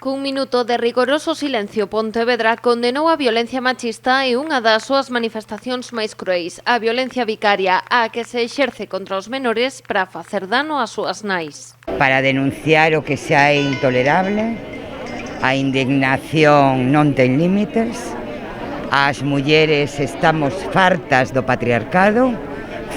Cun minuto de rigoroso silencio, Pontevedra condenou a violencia machista e unha das súas manifestacións máis cruéis, a violencia vicaria, a que se exerce contra os menores para facer dano ás súas nais. Para denunciar o que xa é intolerable, a indignación non ten límites, as mulleres estamos fartas do patriarcado,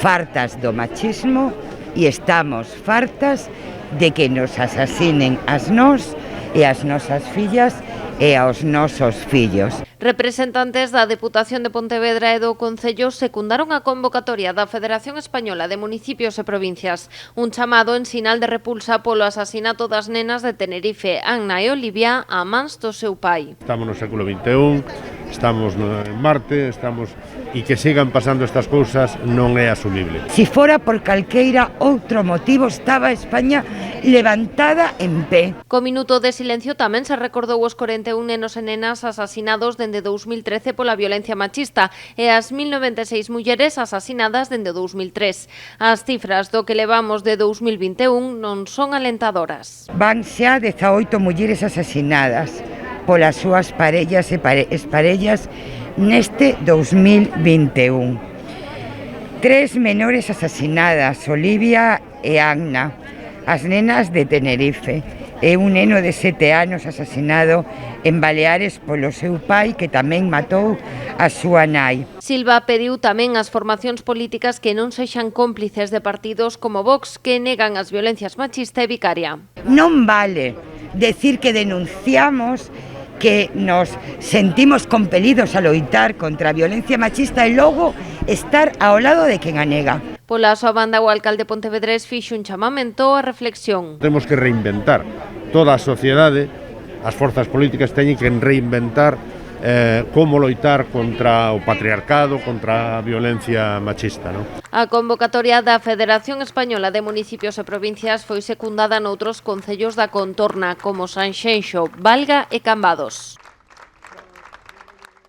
fartas do machismo e estamos fartas de que nos asasinen as nós e as nosas fillas e aos nosos fillos. Representantes da Deputación de Pontevedra e do Concello secundaron a convocatoria da Federación Española de Municipios e Provincias, un chamado en sinal de repulsa polo asasinato das nenas de Tenerife, Anna e Olivia, a mans do seu pai. Estamos no século XXI, estamos en Marte, e que sigan pasando estas cousas non é asumible. Si fora por calqueira outro motivo, estaba España levantada en pé. Co minuto de silencio tamén se recordou os 41 nenos e nenas asasinados dende 2013 pola violencia machista e as 1096 mulleres asasinadas dende 2003. As cifras do que levamos de 2021 non son alentadoras. Van xa 18 mulleres asasinadas polas súas parellas e exparellas neste 2021. 3 menores asasinadas, Olivia e Anna, as nenas de Tenerife, e un neno de 7 anos asasinado en Baleares polo seu pai, que tamén matou a súa nai. Silva pediu tamén ás formacións políticas que non sexan cómplices de partidos como Vox, que negan as violencias machista e vicaria. Non vale decir que denunciamos, que nos sentimos compelidos a loitar contra a violencia machista e logo estar ao lado de quen a nega. Pola súa banda, o alcalde pontevedrés fixo un chamamento á reflexión. Temos que reinventar toda a sociedade, as forzas políticas teñen que reinventar como loitar contra o patriarcado, contra a violencia machista, non? A convocatoria da Federación Española de Municipios e Provincias foi secundada noutros concellos da contorna, como Sanxenxo, Valga e Cambados.